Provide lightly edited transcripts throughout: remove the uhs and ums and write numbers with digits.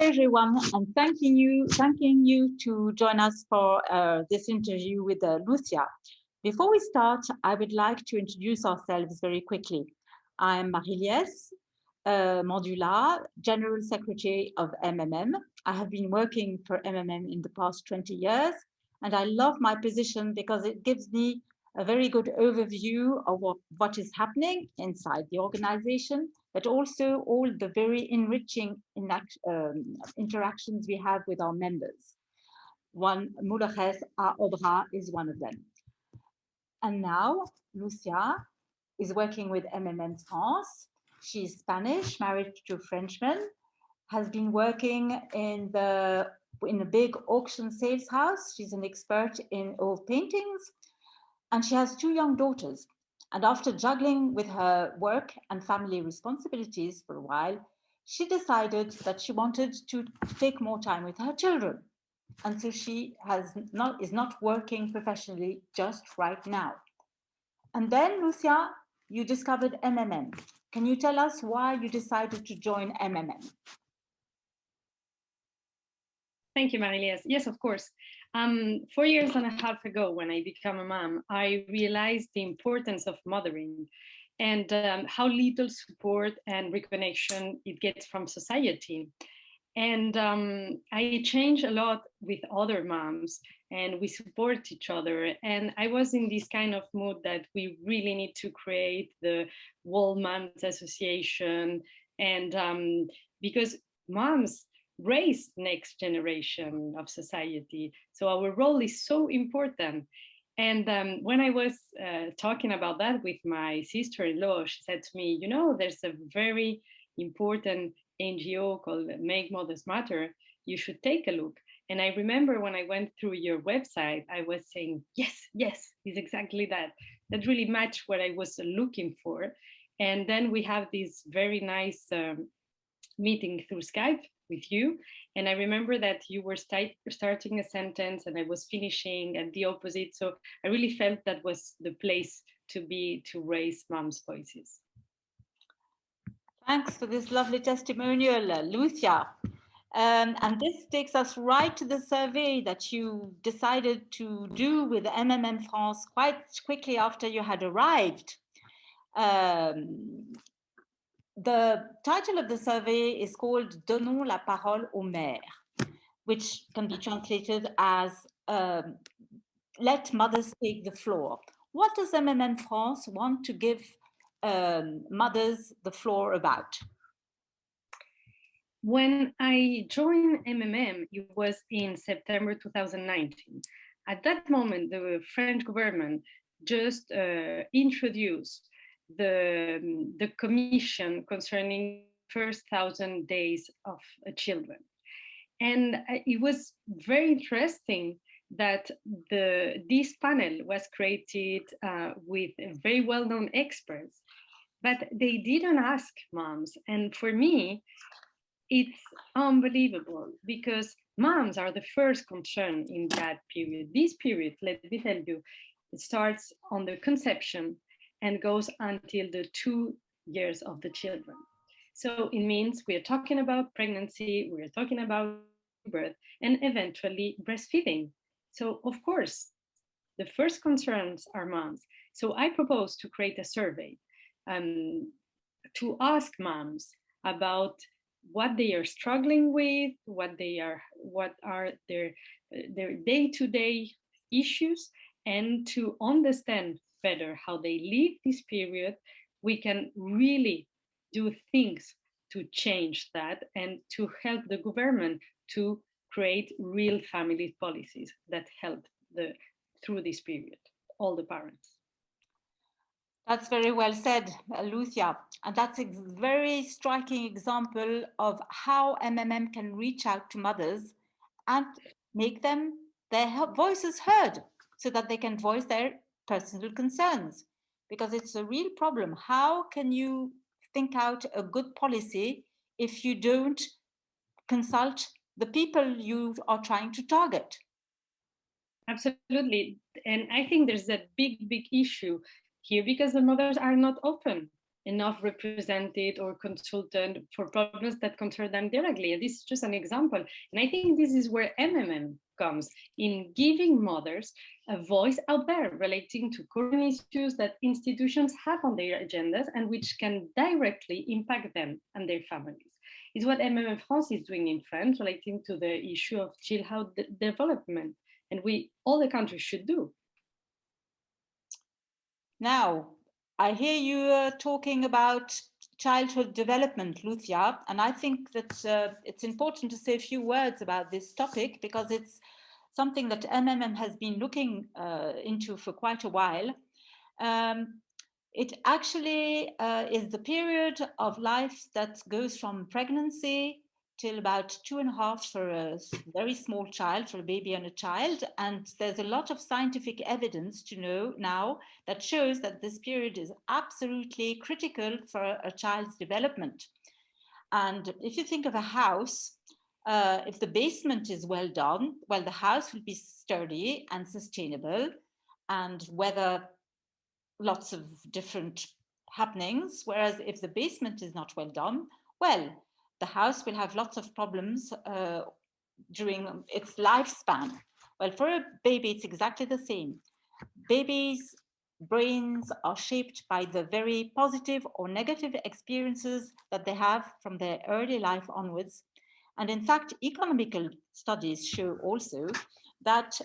everyone, and thanking you to join us for this interview with Lucia. Before we start, I would like to introduce ourselves very quickly. I'm Marie-Liesse, Mandula, General Secretary of MMM. I have been working for MMM in the past 20 years, and I love my position because it gives me a very good overview of what is happening inside the organization, but also all the very enriching interactions we have with our members. One, Mulheres, Obra is one of them. And now Lucia is working with MMM France. She's Spanish, married to a Frenchman, has been working in a big auction sales house. She's an expert in old paintings, and she has 2 young daughters. And after juggling with her work and family responsibilities for a while, she decided that she wanted to take more time with her children. And so she is not working professionally just right now. And then, Lucia, you discovered MMM. Can you tell us why you decided to join MMM? Thank you, Marie-Liesse. Yes, of course. 4 years and a half ago, when I became a mom, I realized the importance of mothering and how little support and reconnection it gets from society. And I changed a lot with other moms, and we support each other. And I was in this kind of mood that we really need to create the World Moms Association, and because moms raise next generation of society, so our role is so important. And when I was talking about that with my sister-in-law, she said to me, you know, there's a very important NGO called Make Mothers Matter. You should take a look. And I remember when I went through your website, I was saying, yes, it's exactly that. That really matched what I was looking for. And then we have this very nice meeting through Skype with you. And I remember that you were starting a sentence and I was finishing at the opposite. So I really felt that was the place to be, to raise moms' voices. Thanks for this lovely testimonial, Lucia. And this takes us right to the survey that you decided to do with MMM France quite quickly after you had arrived. The title of the survey is called Donnons la parole aux mères, which can be translated as let mothers take the floor. What does MMM France want to give mothers the floor about? When I joined MMM, it was in September 2019. At that moment, the French government just introduced the commission concerning first 1,000 days of children. And it was very interesting that this panel was created with very well-known experts, but they didn't ask moms. And for me, it's unbelievable because moms are the first concern in that period. This period, let me tell you, it starts on the conception and goes until the 2 years of the children. So it means we are talking about pregnancy, we are talking about birth, and eventually breastfeeding. So of course, the first concerns are moms. So I propose to create a survey to ask moms about what they are struggling with, what are their day-to-day issues, and to understand better how they live this period. We can really do things to change that and to help the government to create real family policies that help through this period, all the parents. That's very well said, Lucia. And that's a very striking example of how MMM can reach out to mothers and make their voices heard so that they can voice their personal concerns. Because it's a real problem. How can you think out a good policy if you don't consult the people you are trying to target? Absolutely. And I think there's a big issue here because the mothers are not open enough represented or consulted for problems that concern them directly. And this is just an example. And I think this is where MMM comes in, giving mothers a voice out there relating to current issues that institutions have on their agendas and which can directly impact them and their families. It's what MMM France is doing in France relating to the issue of childhood development. And all the countries should do. Now, I hear you talking about childhood development, Lucia, and I think that it's important to say a few words about this topic because it's something that MMM has been looking into for quite a while. It actually is the period of life that goes from pregnancy till about 2.5 for a very small child, for a baby and a child. And there's a lot of scientific evidence to know now that shows that this period is absolutely critical for a child's development. And if you think of a house, if the basement is well done, well, the house will be sturdy and sustainable and weather lots of different happenings. Whereas if the basement is not well done, well, the house will have lots of problems during its lifespan. Well, for a baby, it's exactly the same. Babies' brains are shaped by the very positive or negative experiences that they have from their early life onwards. And in fact, economical studies show also that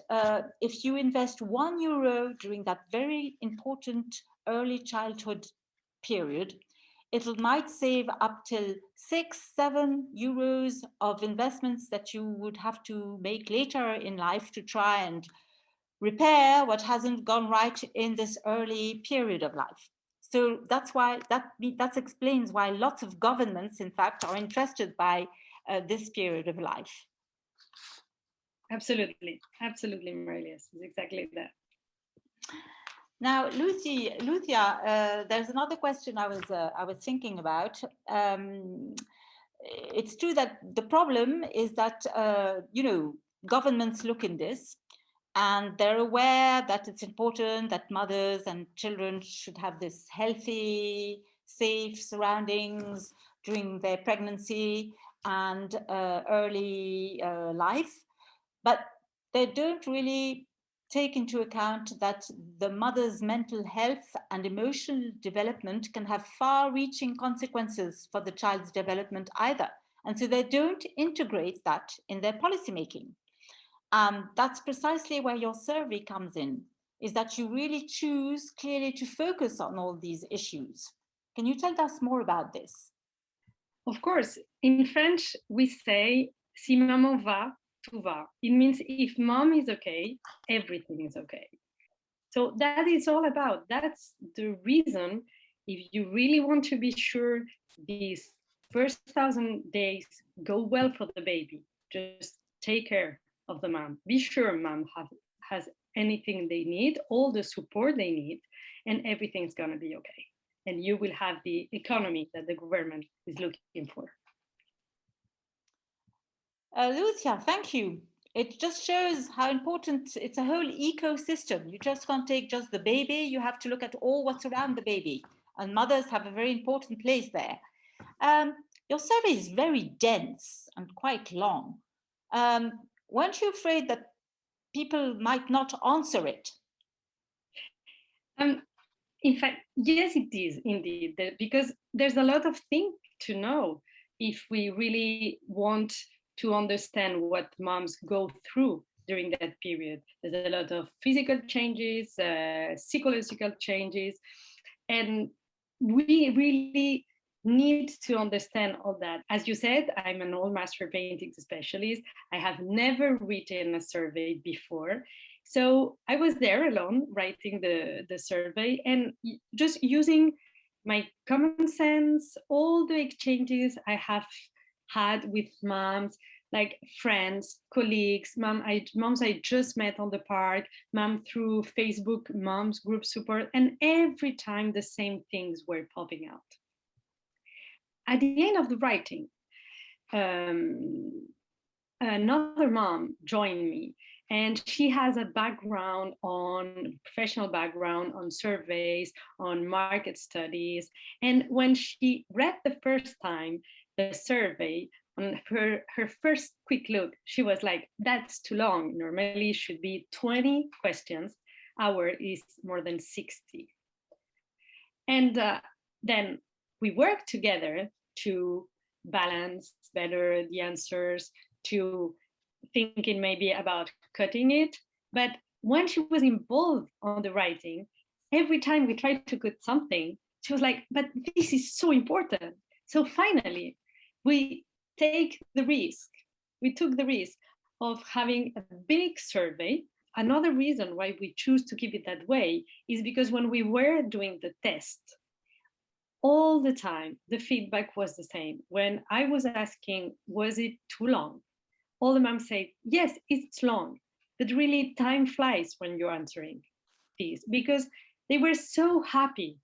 if you invest €1 during that very important early childhood period, it might save up till 6-7 euros of investments that you would have to make later in life to try and repair what hasn't gone right in this early period of life. So that's why that explains why lots of governments, in fact, are interested by this period of life. Absolutely, absolutely, Marie-Liesse. It's exactly that. Now, Lucia, there's another question I was thinking about. It's true that the problem is that governments look in this, and they're aware that it's important that mothers and children should have this healthy, safe surroundings during their pregnancy and early life, but they don't really take into account that the mother's mental health and emotional development can have far-reaching consequences for the child's development either. And so they don't integrate that in their policymaking. That's precisely where your survey comes in, is that you really choose clearly to focus on all these issues. Can you tell us more about this? Of course, in French, we say, si maman va, tout va. It means if mom is okay, everything is okay. So that is all about. That's the reason, if you really want to be sure these first 1,000 days go well for the baby, just take care of the mom. Be sure mom has anything they need, all the support they need, and everything's gonna be okay. And you will have the economy that the government is looking for. Lucia, thank you. It just shows how important it's a whole ecosystem. You just can't take just the baby, you have to look at all what's around the baby. And mothers have a very important place there. Your survey is very dense and quite long. Weren't you afraid that people might not answer it? In fact, yes, it is indeed, because there's a lot of things to know if we really want to understand what moms go through during that period. There's a lot of physical changes, psychological changes, and we really need to understand all that. As you said, I'm an old master painting specialist. I have never written a survey before. So I was there alone writing the survey and just using my common sense, all the exchanges I have had with moms, like friends, colleagues, moms I just met on the park, mom through Facebook, moms group support, and every time the same things were popping out. At the end of the writing, another mom joined me, And she has a background on professional background on surveys, on market studies. And when she read the first time the survey, on her first quick look, she was like, that's too long. Normally it should be 20 questions. Our is more than 60. And then we worked together to balance better the answers, to thinking maybe about cutting it. But when she was involved on the writing, every time we tried to cut something, she was like, but this is so important. So finally, we we took the risk of having a big survey. Another reason why we choose to keep it that way is because when we were doing the test, all the time, the feedback was the same. When I was asking, was it too long? All the moms say, yes, it's long, but really time flies when you're answering these, because they were so happy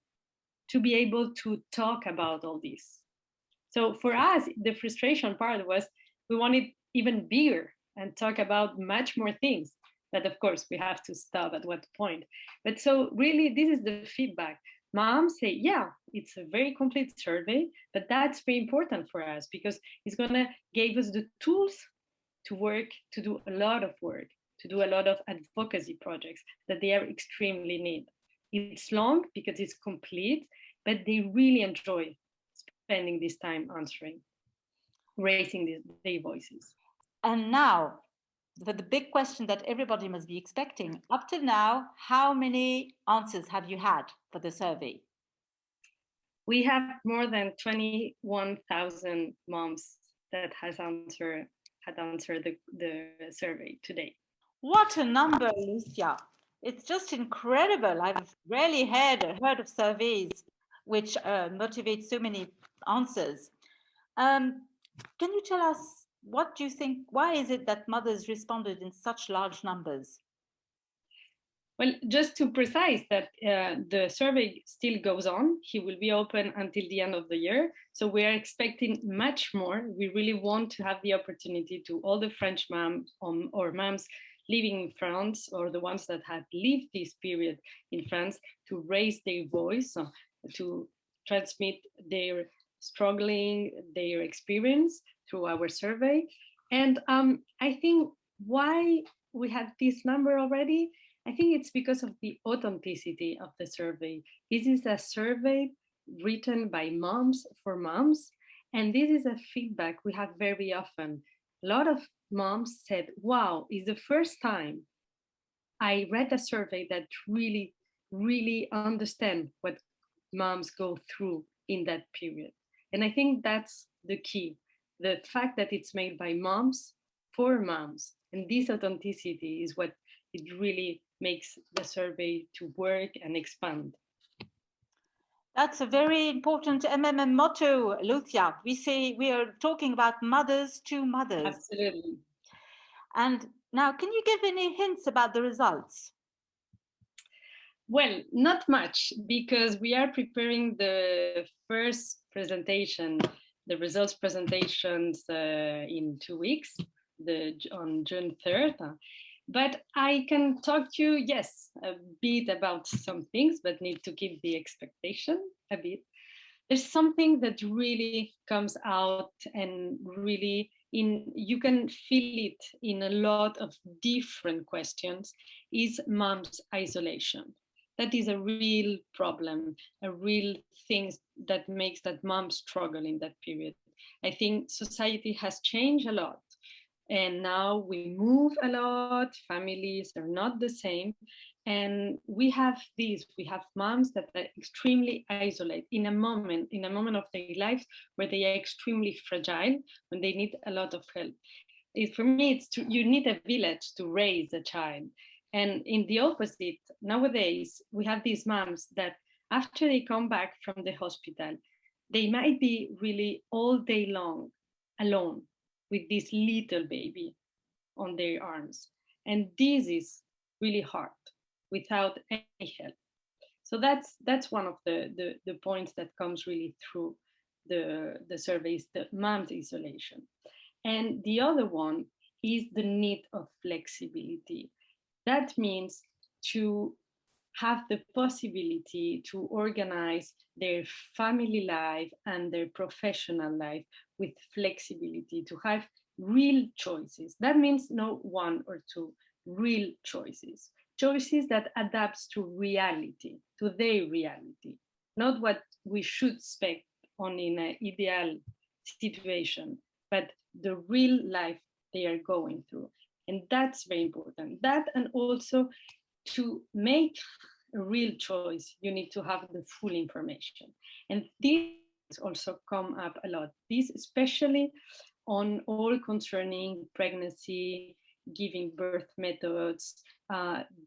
to be able to talk about all this. So for us, the frustration part was we wanted even bigger and talk about much more things. But of course, we have to stop at what point. But so really, this is the feedback. Moms say, yeah, it's a very complete survey, but that's very important for us because it's gonna give us the tools to work, to do a lot of work, to do a lot of advocacy projects that they are extremely need. It's long because it's complete, but they really enjoy spending this time answering, raising their voices. And now, the big question that everybody must be expecting. Up to now, how many answers have you had for the survey? We have more than 21,000 moms that had answered the survey today. What a number, Lucia. It's just incredible. I've rarely heard of surveys which motivate so many answers. Um, can you tell us what do you think? Why is it that mothers responded in such large numbers? Well, just to precise that the survey still goes on. He will be open until the end of the year. So we are expecting much more. We really want to have the opportunity to all the French moms or moms living in France or the ones that have lived this period in France to raise their voice, to transmit their struggling, their experience through our survey. And I think why we have this number already, I think it's because of the authenticity of the survey. This is a survey written by moms for moms, and this is a feedback we have very often. A lot of moms said, wow, it's the first time I read a survey that really understand what moms go through in that period. And I think that's the key. The fact that it's made by moms for moms. And this authenticity is what it really makes the survey to work and expand. That's a very important MMM motto, Lucia. We say we are talking about mothers to mothers. Absolutely. And now, can you give any hints about the results? Well, not much, because we are preparing the first presentation, the results presentations in 2 weeks, on June 3rd. But I can talk to you, yes, a bit about some things, but need to keep the expectation a bit. There's something that really comes out and really you can feel it in a lot of different questions, is mom's isolation. That is a real problem, a real thing that makes that mom struggle in that period. I think society has changed a lot. And now we move a lot, families are not the same. And we have moms that are extremely isolated in a moment of their lives where they are extremely fragile, when they need a lot of help. For me, you need a village to raise a child. And in the opposite, nowadays, we have these moms that after they come back from the hospital, they might be really all day long alone with this little baby on their arms. And this is really hard without any help. So that's one of the points that comes really through the surveys, the mom's isolation. And the other one is the need of flexibility. That means to have the possibility to organize their family life and their professional life with flexibility, to have real choices. That means no one or two, real choices. Choices that adapts to reality, to their reality, not what we should expect on in an ideal situation, but the real life they are going through. And that's very important. That, and also to make a real choice, you need to have the full information. And these also come up a lot. These especially on all concerning pregnancy, giving birth methods.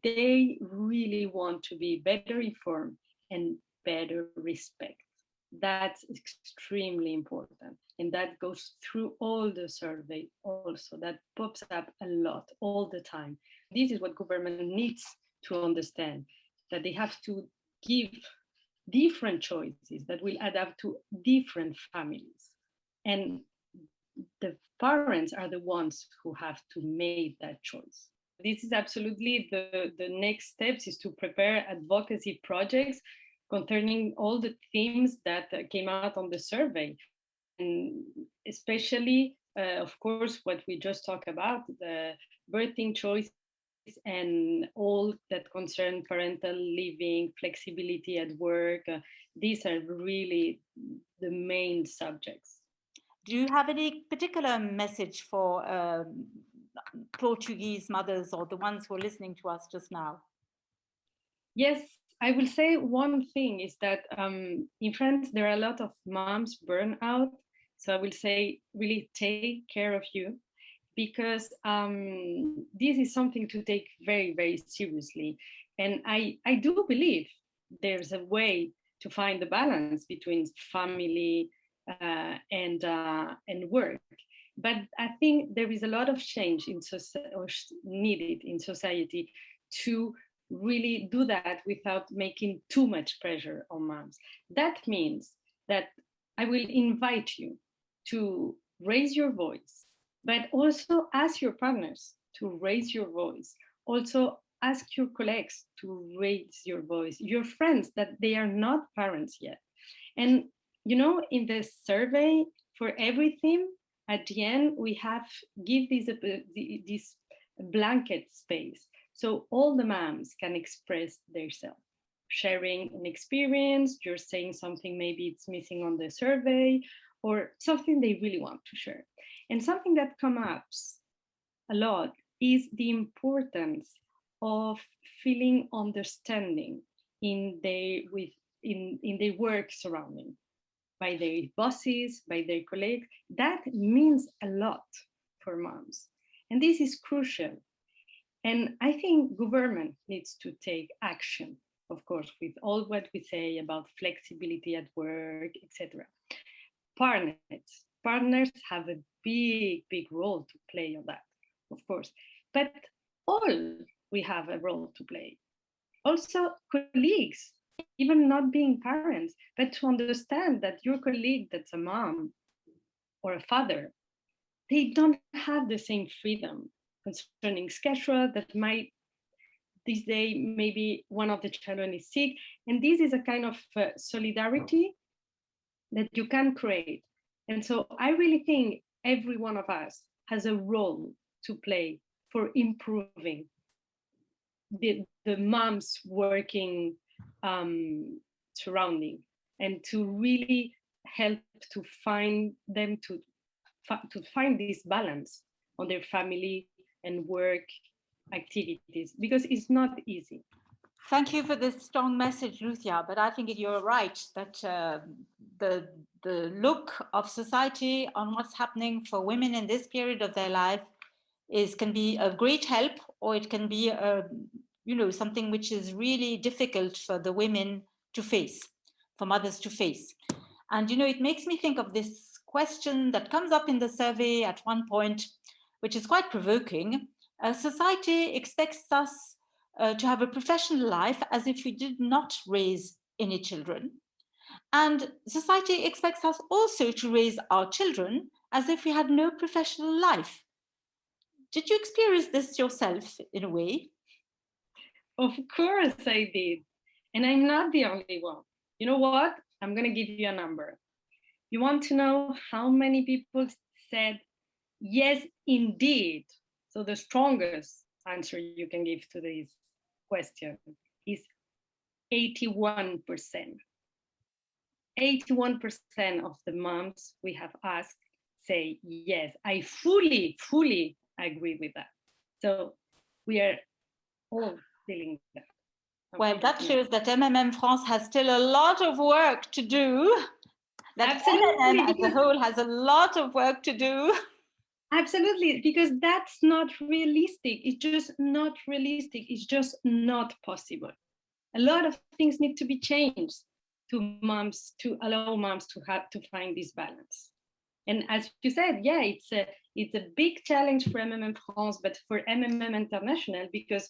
They really want to be better informed and better respect. That's extremely important. And that goes through all the survey also. That pops up a lot all the time. This is what government needs to understand, that they have to give different choices that will adapt to different families. And the parents are the ones who have to make that choice. This is absolutely the next steps, is to prepare advocacy projects concerning all the themes that came out on the survey. And especially, of course, what we just talked about, the birthing choice and all that concern parental leaving, flexibility at work. These are really the main subjects. Do you have any particular message for Portuguese mothers or the ones who are listening to us just now? Yes, I will say one thing is that in France, there are a lot of moms burn out. So I will say, really take care of you, because this is something to take very, very seriously. And I do believe there's a way to find the balance between family and work. But I think there is a lot of change in or needed in society to really do that without making too much pressure on moms. That means that I will invite you to raise your voice, but also ask your partners to raise your voice. Also ask your colleagues to raise your voice, your friends that they are not parents yet. And you know, in the survey for everything, at the end we have give this blanket space, so all the moms can express themselves, sharing an experience. You're saying something maybe it's missing on the survey, or something they really want to share. And something that comes up a lot is the importance of feeling understanding in their work surrounding, by their bosses, by their colleagues. That means a lot for moms. And this is crucial. And I think government needs to take action, of course, with all what we say about flexibility at work, etc. Partners have a big, big role to play on that, of course. But all we have a role to play. Also, colleagues, even not being parents, but to understand that your colleague that's a mom or a father, they don't have the same freedom concerning schedule, that might this day maybe one of the children is sick. And this is a kind of solidarity that you can create. And so I really think every one of us has a role to play for improving the moms working surrounding, and to really help to find them to find this balance on their family and work activities, because it's not easy. Thank you for this strong message, Lucia. But I think you're right that the look of society on what's happening for women in this period of their life can be a great help, or it can be something which is really difficult for the women to face, for mothers to face. And it makes me think of this question that comes up in the survey at one point, which is quite provoking. Society expects us to have a professional life as if we did not raise any children. And society expects us also to raise our children as if we had no professional life. Did you experience this yourself in a way? Of course I did. And I'm not the only one. You know what? I'm going to give you a number. You want to know how many people said, yes, indeed? So the strongest answer you can give to this question is 81%. 81% of the moms we have asked say, yes, I fully agree with that. So we are all feeling that. Well, that shows that MMM France has still a lot of work to do. That Absolutely, MMM as a whole has a lot of work to do. Absolutely, because that's not realistic. It's just not realistic. It's just not possible. A lot of things need to be changed to allow moms to find this balance. And as you said, yeah, it's a big challenge for MMM France, but for MMM International, because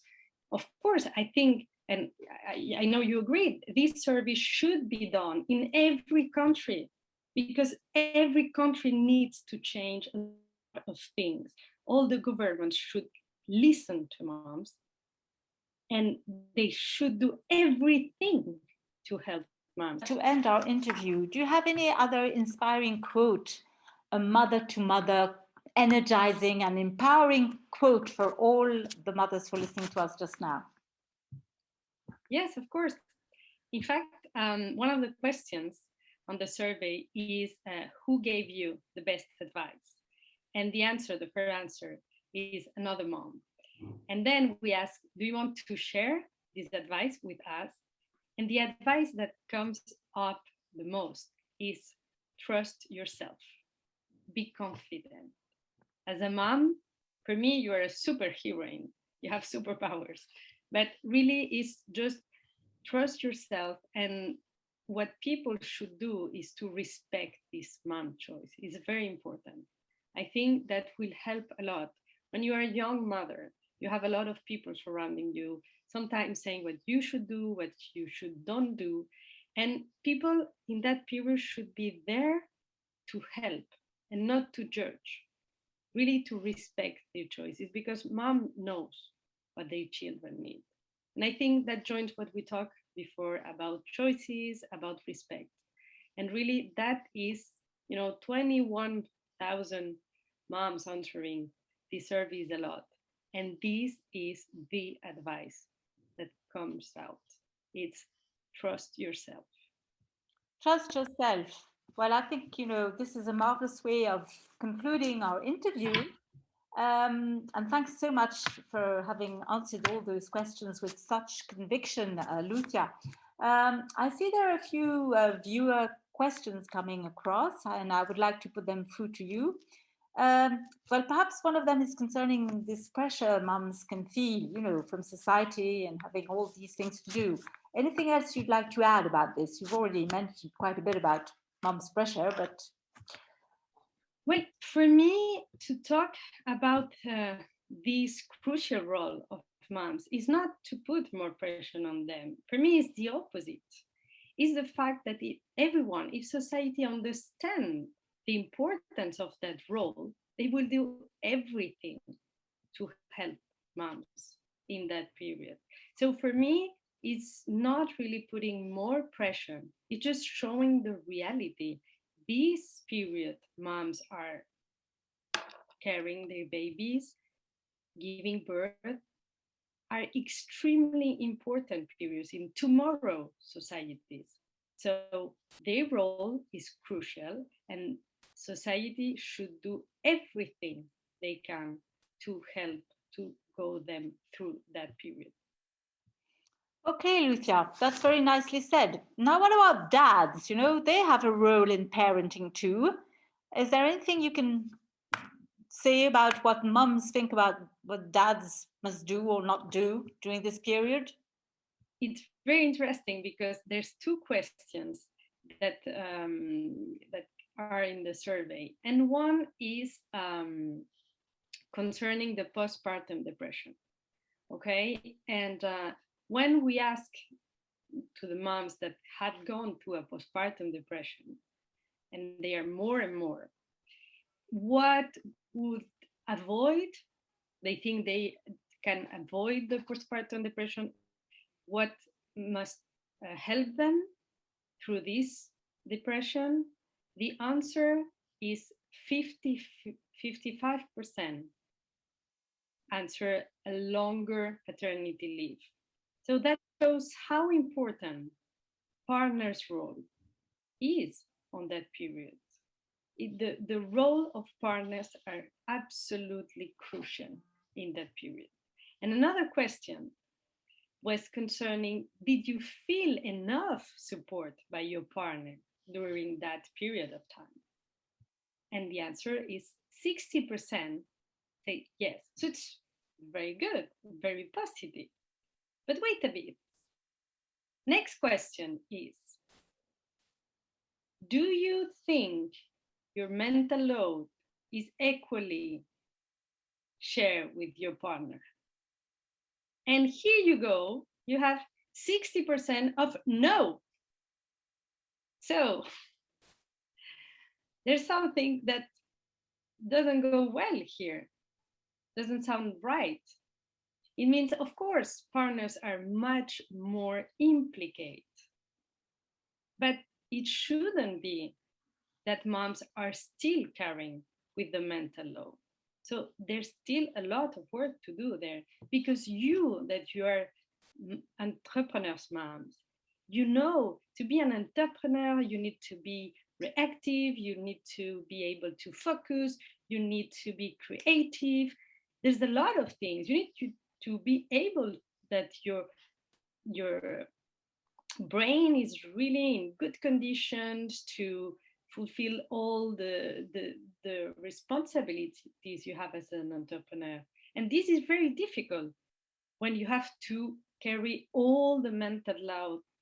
of course I think, and I know you agree, this service should be done in every country, because every country needs to change a lot of things. All the governments should listen to moms, and they should do everything to help moms. To end our interview, do you have any other inspiring quote, a mother to mother, energizing and empowering quote for all the mothers who are listening to us just now? Yes, of course. In fact, one of the questions on the survey is who gave you the best advice? And the first answer is another mom. And then we ask, do you want to share this advice with us? And the advice that comes up the most is trust yourself, be confident. As a mom, for me, you are a superheroine, you have superpowers, but really it's just trust yourself. And what people should do is to respect this mom choice. It's very important. I think that will help a lot. When you are a young mother, you have a lot of people surrounding you, sometimes saying what you should do, what you should don't do. And people in that period should be there to help and not to judge, really to respect their choices, because mom knows what their children need. And I think that joins what we talked before about choices, about respect. And really that is, 21,000 moms answering this survey is a lot. And this is the advice that comes out. It's trust yourself. Trust yourself. Well, I think, this is a marvelous way of concluding our interview. And thanks so much for having answered all those questions with such conviction, Lucia. I see there are a few viewer questions coming across, and I would like to put them through to you. Well, perhaps one of them is concerning this pressure mums can feel, from society and having all these things to do. Anything else you'd like to add about this? You've already mentioned quite a bit about mums' pressure, but... Well, for me to talk about this crucial role of moms is not to put more pressure on them. For me, it's the opposite. It's the fact that if society understands the importance of that role, they will do everything to help moms in that period. So for me, it's not really putting more pressure. It's just showing the reality. This period, moms are carrying their babies, giving birth, are extremely important periods in tomorrow societies. So their role is crucial, and society should do everything they can to help to go them through that period. Okay, Lucia, that's very nicely said. Now, what about dads? They have a role in parenting too. Is there anything you can say about what mums think about what dads must do or not do during this period? It's very interesting because there's two questions that are in the survey, and one is concerning the postpartum depression. Okay, and when we ask to the moms that had gone through a postpartum depression, and they are more and more, what would avoid they think they can avoid the postpartum depression. What must help them through this depression? The answer is 55% answer a longer paternity leave. So that shows how important partner's role is on that period. The role of partners are absolutely crucial in that period. And another question was concerning, did you feel enough support by your partner during that period of time? And the answer is 60% say yes. So it's very good, very positive. But wait a bit. Next question is, do you think your mental load is equally shared with your partner? And here you go, you have 60% of no. So there's something that doesn't go well here, doesn't sound right. It means, of course, partners are much more implicated, but it shouldn't be that moms are still carrying with the mental load. So there's still a lot of work to do there, because that you are entrepreneurs moms, you know, to be an entrepreneur, you need to be reactive, you need to be able to focus, you need to be creative. There's a lot of things. You need to be able that your brain is really in good conditions to fulfill all the responsibilities you have as an entrepreneur. And this is very difficult when you have to carry all the mental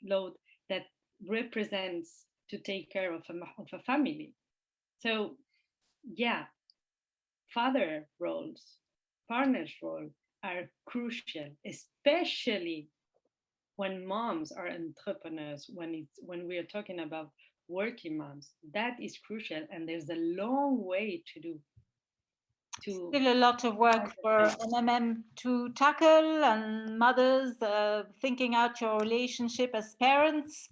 load that represents to take care of a family. So yeah, father roles, partners role are crucial, especially when moms are entrepreneurs, when we are talking about working moms. That is crucial, and there's a long way to do. Still a lot of work for MMM to tackle, and mothers thinking out your relationship as parents.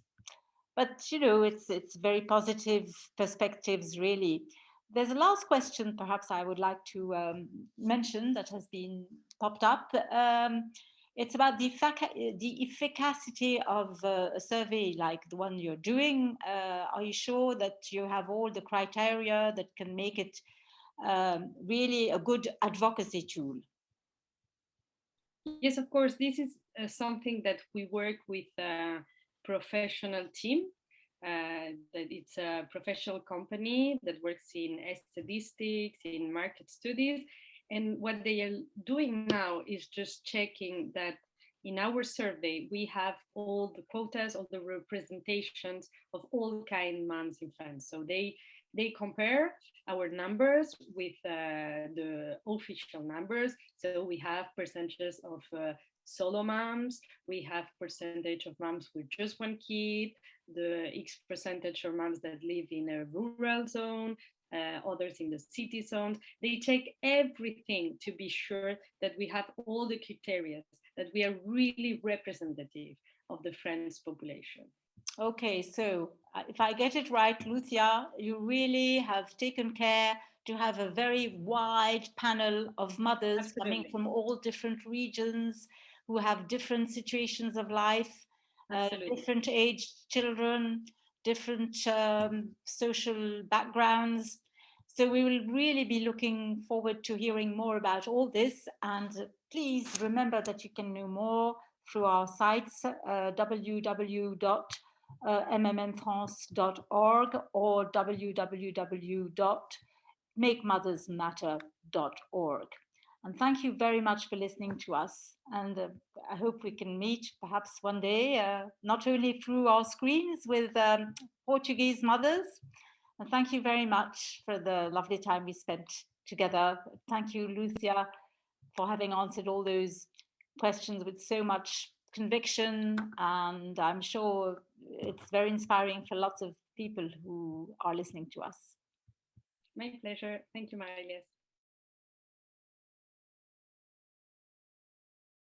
But you know, it's very positive perspectives, really. There's a last question, perhaps I would like to mention, that has been popped up. It's about the efficacy of a survey like the one you're doing. Are you sure that you have all the criteria that can make it really a good advocacy tool? Yes, of course. This is something that we work with a professional team. That it's a professional company that works in statistics, in market studies. And what they are doing now is just checking that in our survey, we have all the quotas, all the representations of all kind moms in France. So they compare our numbers with the official numbers. So we have percentages of solo moms, we have percentage of moms with just one kid, the X percentage of moms that live in a rural zone, others in the city zones. They check everything to be sure that we have all the criteria, that we are really representative of the French population. Okay, so if I get it right, Lucia, you really have taken care to have a very wide panel of mothers Absolutely. coming from all different regions who have different situations of life, different aged children, different social backgrounds. So we will really be looking forward to hearing more about all this. And please remember that you can know more through our sites, www.mmfrance.org or www.makemothersmatter.org. And thank you very much for listening to us. And I hope we can meet perhaps one day, not only through our screens with Portuguese mothers. And thank you very much for the lovely time we spent together. Thank you, Lucia, for having answered all those questions with so much conviction. And I'm sure it's very inspiring for lots of people who are listening to us. My pleasure. Thank you, Marie-Liesse.